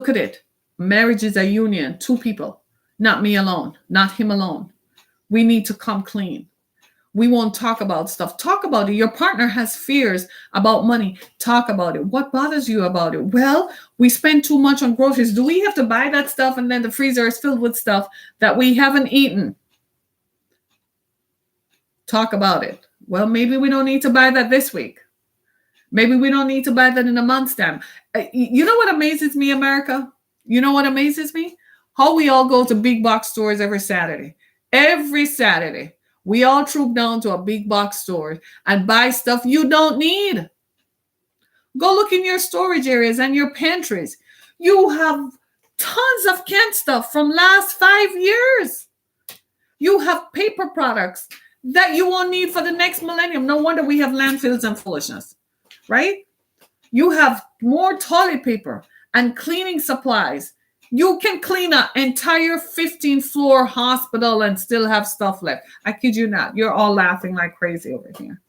Speaker 1: at it. Marriage is a union, two people, not me alone, not him alone. We need to come clean. We won't talk about stuff. Talk about it. Your partner has fears about money. Talk about it. What bothers you about it? Well, we spend too much on groceries. Do we have to buy that stuff and then the freezer is filled with stuff that we haven't eaten? Talk about it. Well, maybe we don't need to buy that this week. Maybe we don't need to buy that in a month's time. You know what amazes me, America? You know what amazes me? How we all go to big box stores every Saturday. Every Saturday. We all troop down to a big box store and buy stuff you don't need. Go look in your storage areas and your pantries. You have tons of canned stuff from last 5 years. You have paper products that you won't need for the next millennium. No wonder we have landfills and foolishness, right? You have more toilet paper and cleaning supplies. You can clean an entire 15-floor hospital and still have stuff left. I kid you not. You're all laughing like crazy over here.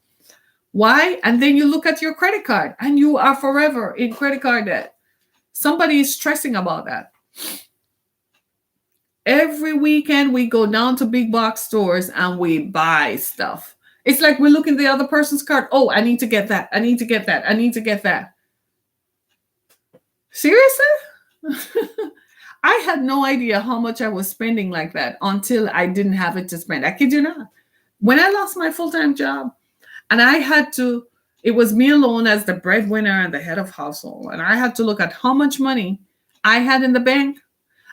Speaker 1: Why? And then you look at your credit card and you are forever in credit card debt. Somebody is stressing about that. Every weekend we go down to big box stores and we buy stuff. It's like we look at the other person's card. Oh, I need to get that. I need to get that. I need to get that. Seriously? I had no idea how much I was spending like that until I didn't have it to spend. I kid you not. When I lost my full-time job and it was me alone as the breadwinner and the head of household. And I had to look at how much money I had in the bank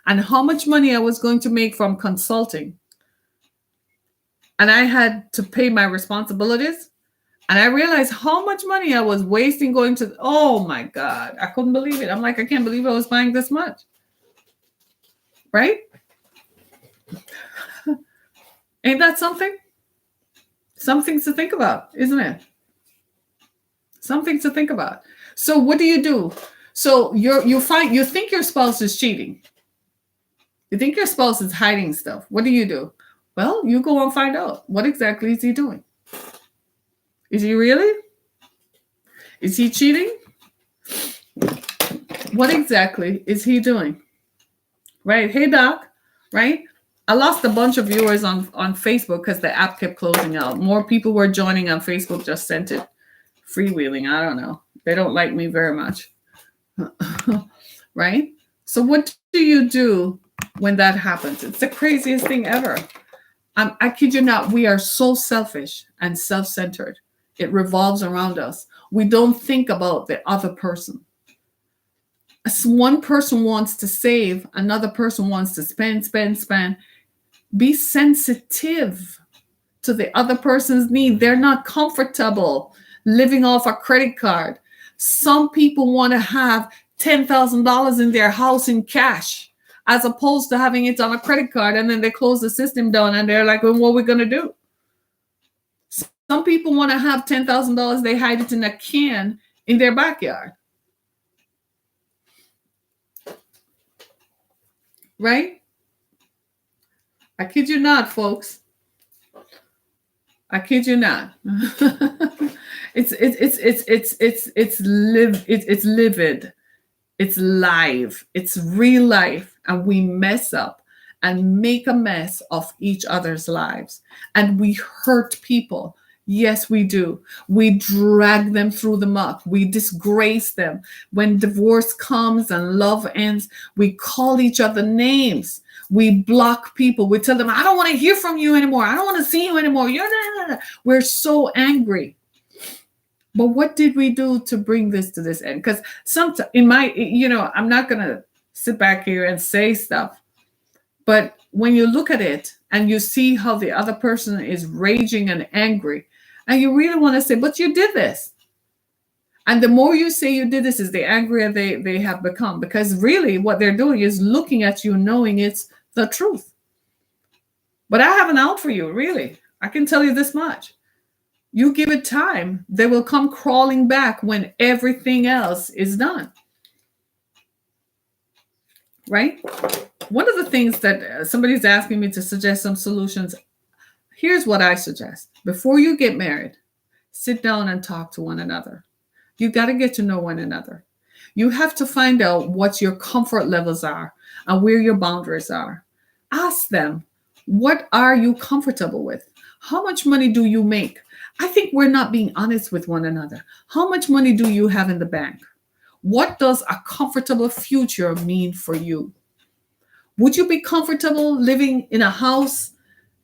Speaker 1: and how much money I was going to make from consulting. And I had to pay my responsibilities. And I realized how much money I was wasting going to, oh my God, I couldn't believe it. I'm like, I can't believe I was buying this much. Right? Ain't that something? Something to think about, isn't it? Something to think about. So what do you do? So you think your spouse is cheating. You think your spouse is hiding stuff. What do? Well, you go and find out. What exactly is he doing? Is he really? Is he cheating? What exactly is he doing? Right? Hey, Doc. Right? I lost a bunch of viewers on Facebook because the app kept closing out. More people were joining on Facebook, just sent it freewheeling. I don't know. They don't like me very much. Right? So what do you do when that happens? It's the craziest thing ever. I kid you not. We are so selfish and self-centered. It revolves around us. We don't think about the other person. As one person wants to save, another person wants to spend. Be sensitive to the other person's need. They're not comfortable living off a credit card. Some people want to have $10,000 in their house in cash as opposed to having it on a credit card, and then they close the system down and they're like, well, what are we going to do? Some people want to have $10,000, they hide it in a can in their backyard. Right? I kid you not, folks. I kid you not. It's livid. It's live. It's real life. And we mess up and make a mess of each other's lives. And we hurt people. Yes, we do. We drag them through the muck. We disgrace them. When divorce comes and love ends, we call each other names. We block people. We tell them, I don't want to hear from you anymore. I don't want to see you anymore. We're so angry. But what did we do to bring this to this end? Because sometimes I'm not going to sit back here and say stuff. But when you look at it and you see how the other person is raging and angry, and you really want to say, but you did this. And the more you say you did this, is the angrier they have become. Because really what they're doing is looking at you knowing it's the truth. But I have an out for you, really. I can tell you this much. You give it time, they will come crawling back when everything else is done. Right? One of the things that somebody's asking me to suggest some solutions. Here's what I suggest. Before you get married, sit down and talk to one another. You got to get to know one another. You have to find out what your comfort levels are and where your boundaries are. Ask them, what are you comfortable with? How much money do you make? I think we're not being honest with one another. How much money do you have in the bank? What does a comfortable future mean for you? Would you be comfortable living in a house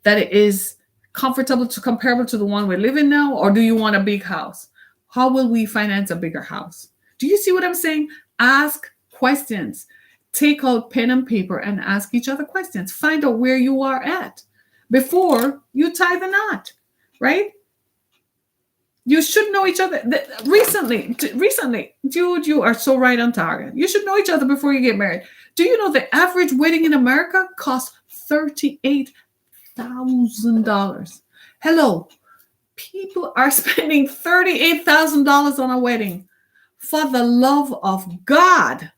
Speaker 1: that is comparable to the one we live in now? Or do you want a big house? How will we finance a bigger house? Do you see what I'm saying? Ask questions. Take out pen and paper and ask each other questions. Find out where you are at before you tie the knot, right? You should know each other. Recently, dude, you are so right on target. You should know each other before you get married. Do you know the average wedding in America costs $38,000? Hello. People are spending $38,000 on a wedding. For the love of God,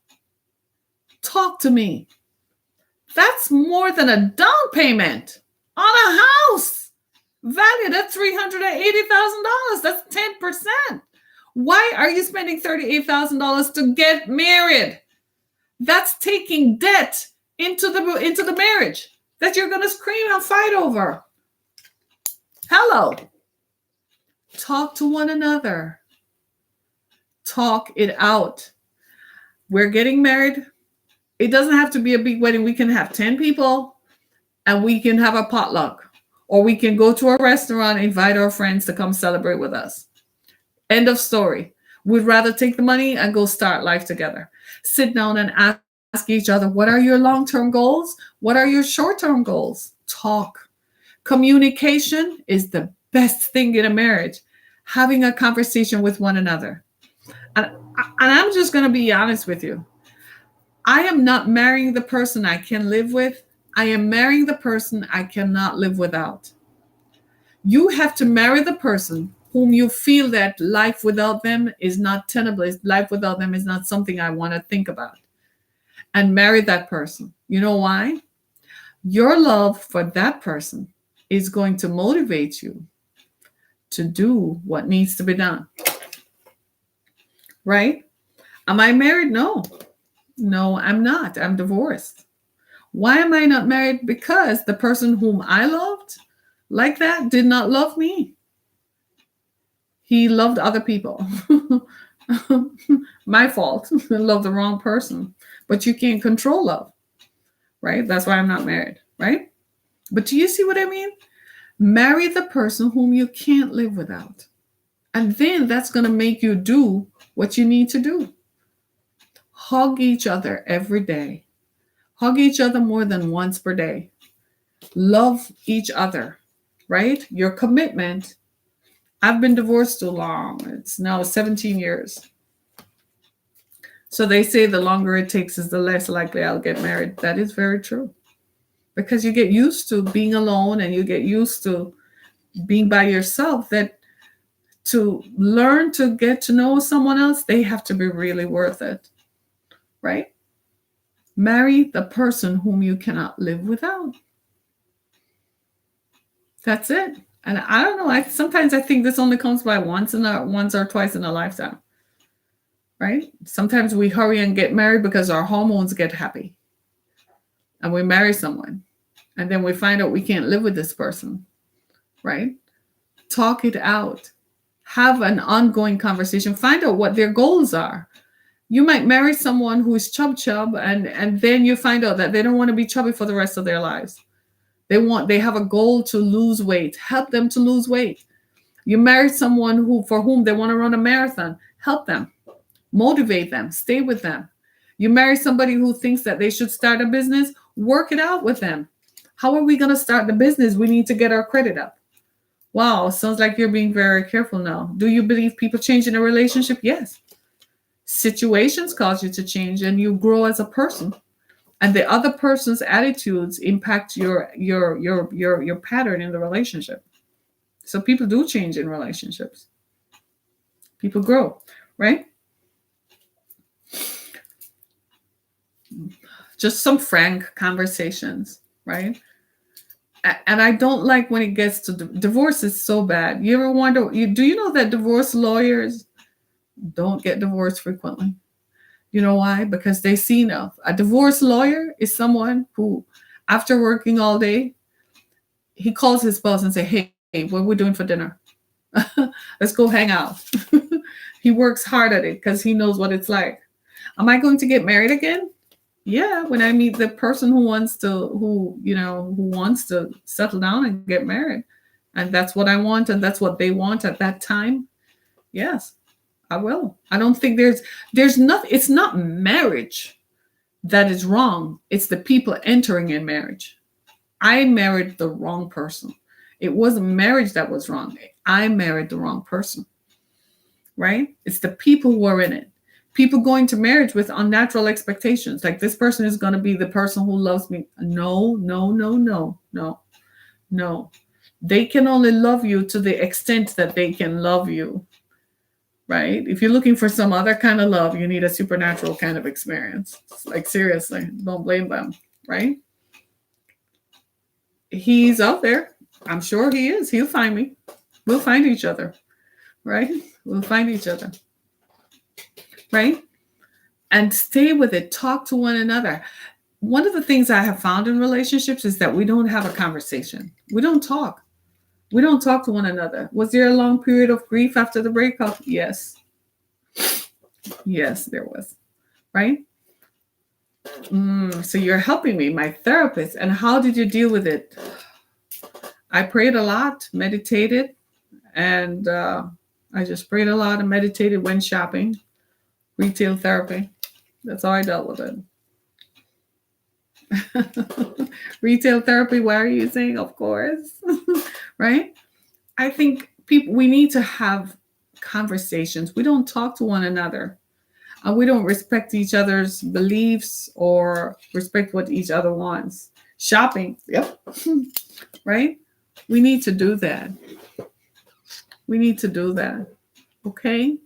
Speaker 1: talk to me. That's more than a down payment on a house valued at $380,000. That's 10%. Why are you spending $38,000 to get married? That's taking debt into the marriage that you're going to scream and fight over. Hello. Talk to one another. Talk it out. We're getting married. It doesn't have to be a big wedding. We can have 10 people and we can have a potluck. Or we can go to a restaurant, invite our friends to come celebrate with us. End of story. We'd rather take the money and go start life together. Sit down and ask each other, what are your long-term goals? What are your short-term goals? Talk. Communication is the best thing in a marriage. Having a conversation with one another. And I'm just going to be honest with you. I am not marrying the person I can live with. I am marrying the person I cannot live without. You have to marry the person whom you feel that life without them is not tenable. Life without them is not something I want to think about. And marry that person. You know why? Your love for that person is going to motivate you to do what needs to be done. Right? Am I married? No. No, I'm not. I'm divorced. Why am I not married? Because the person whom I loved like that did not love me. He loved other people. My fault. I loved the wrong person. But you can't control love, right? That's why I'm not married, right? But do you see what I mean? Marry the person whom you can't live without. And then that's going to make you do what you need to do. Hug each other every day. Hug each other more than once per day. Love each other, right? Your commitment. I've been divorced too long. It's now 17 years. So they say the longer it takes is the less likely I'll get married. That is very true. Because you get used to being alone and you get used to being by yourself, that to learn to get to know someone else, they have to be really worth it. Right? Marry the person whom you cannot live without. That's it. And I don't know. Sometimes I think this only comes by once or twice in a lifetime. Right? Sometimes we hurry and get married because our hormones get happy. And we marry someone. And then we find out we can't live with this person. Right? Talk it out. Have an ongoing conversation. Find out what their goals are. You might marry someone who is chub, and then you find out that they don't want to be chubby for the rest of their lives. They have a goal to lose weight. Help them to lose weight. You marry someone for whom they want to run a marathon. Help them. Motivate them. Stay with them. You marry somebody who thinks that they should start a business. Work it out with them. How are we going to start the business? We need to get our credit up. Wow, sounds like you're being very careful now. Do you believe people change in a relationship? Yes. Situations cause you to change and you grow as a person. And the other person's attitudes impact your pattern in the relationship. So people do change in relationships. People grow, right? Just some frank conversations, right? And I don't like when it gets to divorce is so bad. You ever wonder, do you know that divorce lawyers don't get divorced frequently? You know why? Because they see enough. A divorce lawyer is someone who, after working all day, he calls his boss and say, hey, what are we doing for dinner? Let's go hang out. He works hard at it because he knows what it's like. Am I going to get married again? Yeah, when I meet the person who wants to settle down and get married, and that's what I want, and that's what they want at that time. Yes, I will. I don't think there's nothing. It's not marriage that is wrong. It's the people entering in marriage. I married the wrong person. It wasn't marriage that was wrong. I married the wrong person. Right? It's the people who are in it. People going to marriage with unnatural expectations, like this person is going to be the person who loves me. No. They can only love you to the extent that they can love you, right? If you're looking for some other kind of love, you need a supernatural kind of experience. Like, seriously, don't blame them, right? He's out there. I'm sure he is. He'll find me. We'll find each other, right? We'll find each other. Right? And stay with it. Talk to one another. One of the things I have found in relationships is that we don't have a conversation. We don't talk. We don't talk to one another. Was there a long period of grief after the breakup? Yes. Yes, there was. Right? So you're helping me, my therapist. And how did you deal with it? I prayed a lot, meditated, and I just prayed a lot and meditated when shopping. Retail therapy. That's how I dealt with it. Retail therapy, why are you saying? Of course. Right? I think we need to have conversations. We don't talk to one another. We don't respect each other's beliefs or respect what each other wants. Shopping. Yep. Right? We need to do that. We need to do that. Okay?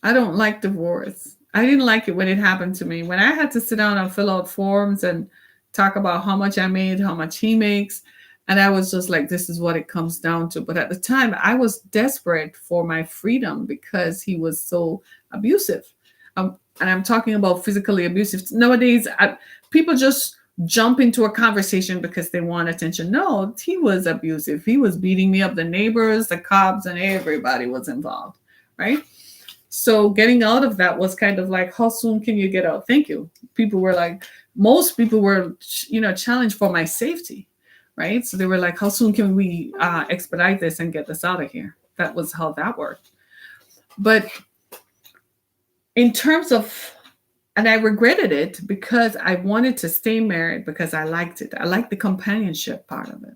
Speaker 1: I don't like divorce. I didn't like it when it happened to me. When I had to sit down and fill out forms and talk about how much I made, how much he makes, and I was just like, this is what it comes down to. But at the time, I was desperate for my freedom because he was so abusive. And I'm talking about physically abusive. Nowadays, people just jump into a conversation because they want attention. No, he was abusive. He was beating me up. The neighbors, the cops, and everybody was involved, right? So getting out of that was kind of like, how soon can you get out? Thank you. People were like, most people were, challenged for my safety, right? So they were like, how soon can we expedite this and get this out of here? That was how that worked. But in terms of, and I regretted it because I wanted to stay married because I liked it. I liked the companionship part of it.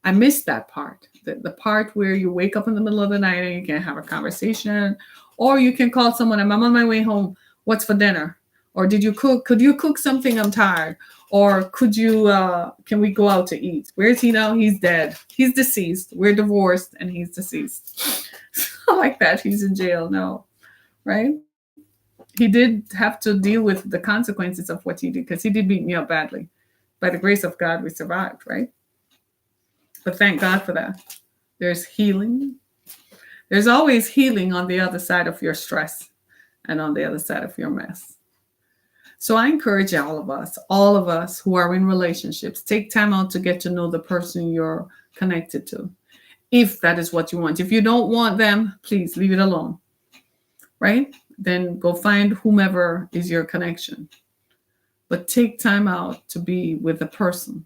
Speaker 1: I missed that part. The part where you wake up in the middle of the night and you can have a conversation, or you can call someone and I'm on my way home. What's for dinner? Or did you cook? Could you cook something? I'm tired. Or can we go out to eat? Where is he now? He's dead. He's deceased. We're divorced and he's deceased. Like that. He's in jail. No, right? He did have to deal with the consequences of what he did because he did beat me up badly. By the grace of God, we survived, right? But thank God for that. There's healing. There's always healing on the other side of your stress and on the other side of your mess. So I encourage all of us who are in relationships, take time out to get to know the person you're connected to, if that is what you want. If you don't want them, please leave it alone, right? Then go find whomever is your connection. But take time out to be with the person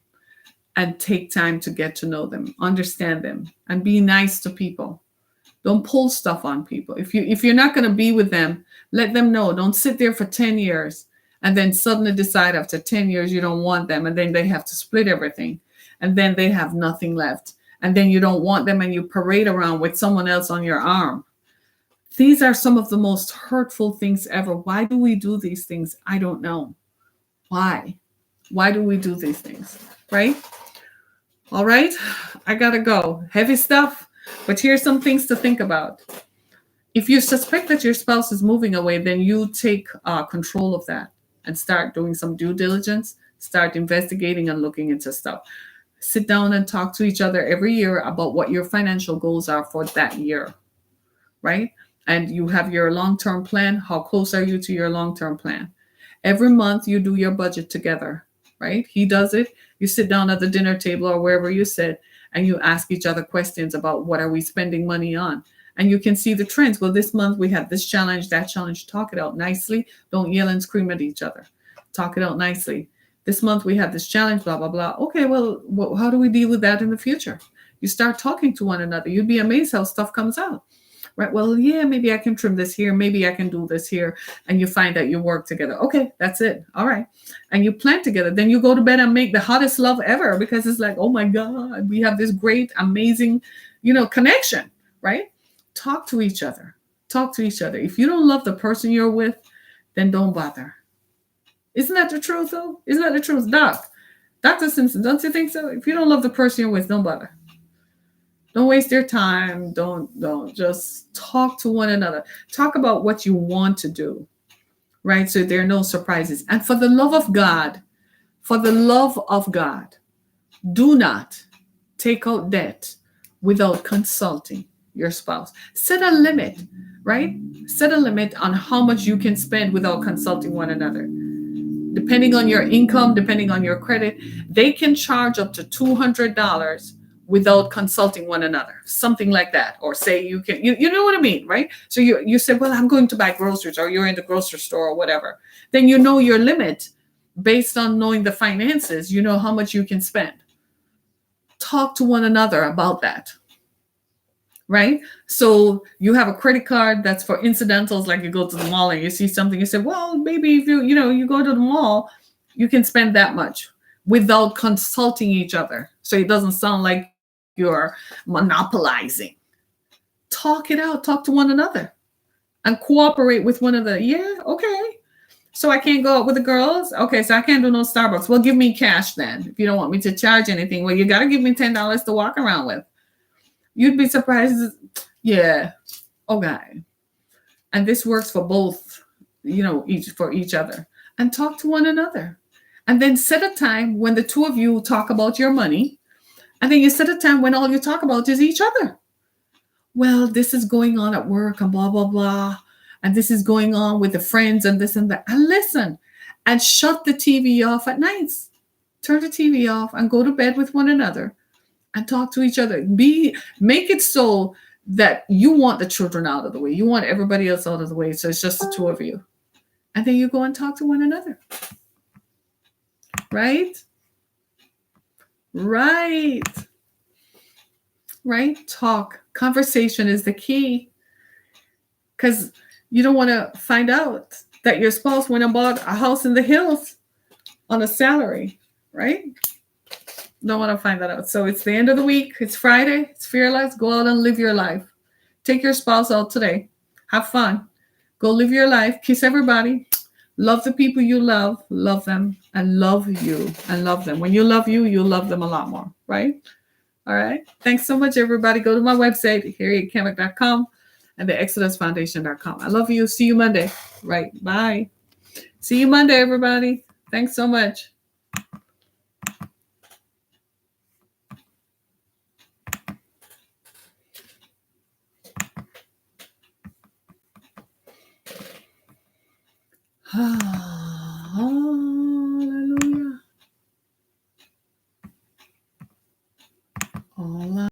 Speaker 1: and take time to get to know them, understand them, and be nice to people. Don't pull stuff on people. If you're not going to be with them, let them know. Don't sit there for 10 years and then suddenly decide after 10 years you don't want them, and then they have to split everything, and then they have nothing left, and then you don't want them and you parade around with someone else on your arm. These are some of the most hurtful things ever. Why do we do these things? I don't know. Why? Why do we do these things? Right? All right. I got to go. Heavy stuff. But here's some things to think about. If you suspect that your spouse is moving away, then you take control of that and start doing some due diligence, start investigating and looking into stuff. Sit down and talk to each other every year about what your financial goals are for that year, right? And you have your long-term plan. How close are you to your long-term plan? Every month you do your budget together, right? He does it. You sit down at the dinner table or wherever you sit and you ask each other questions about what are we spending money on? And you can see the trends. Well, this month we have this challenge, that challenge. Talk it out nicely. Don't yell and scream at each other. Talk it out nicely. This month we have this challenge, blah, blah, blah. Okay, well, how do we deal with that in the future? You start talking to one another. You'd be amazed how stuff comes out. Right. Well, yeah, maybe I can trim this here. Maybe I can do this here. And you find that you work together. Okay, that's it. All right. And you plan together. Then you go to bed and make the hottest love ever because it's like, oh my God, we have this great, amazing, connection. Right. Talk to each other. Talk to each other. If you don't love the person you're with, then don't bother. Isn't that the truth, though? Isn't that the truth? Dr. Simpson, don't you think so? If you don't love the person you're with, don't bother. Don't waste your time. Don't just talk to one another. Talk about what you want to do, right? So there are no surprises. And for the love of God, do not take out debt without consulting your spouse. Set a limit, right? Set a limit on how much you can spend without consulting one another. Depending on your income, depending on your credit, they can charge up to $200 without consulting one another, something like that. Or say you know what I mean, right? So you say, well, I'm going to buy groceries, or you're in the grocery store or whatever. Then you know your limit based on knowing the finances. You know how much you can spend. Talk to one another about that, right? So you have a credit card that's for incidentals, like you go to the mall and you see something, you say, well, maybe if you go to the mall, you can spend that much without consulting each other. So it doesn't sound like you're monopolizing. Talk it out. Talk to one another and cooperate with one another. Yeah, okay. So I can't go out with the girls? Okay, so I can't do no Starbucks. Well, give me cash then. If you don't want me to charge anything, well, you got to give me $10 to walk around with. You'd be surprised. Yeah. Okay. And this works for both, for each other. And talk to one another. And then set a time when the two of you talk about your money. And then you set a time when all you talk about is each other. Well, this is going on at work and blah, blah, blah. And this is going on with the friends and this and that. And listen and shut the TV off at nights. Turn the TV off and go to bed with one another and talk to each other. Make it so that you want the children out of the way. You want everybody else out of the way. So it's just the two of you. And then you go and talk to one another. Right? Right. Talk. Conversation is the key. Because you don't want to find out that your spouse went and bought a house in the hills on a salary, right? Don't want to find that out. So it's the end of the week. It's Friday. It's fearless. Go out and live your life. Take your spouse out today. Have fun. Go live your life. Kiss everybody. Love the people you love. Love them and love you and love them. When you love you love them a lot more, right? All right. Thanks so much, everybody. Go to my website, harrietkamek.com and the exodusfoundation.com. I love you. See you Monday. Right. Bye. See you Monday, everybody. Thanks so much. Ah.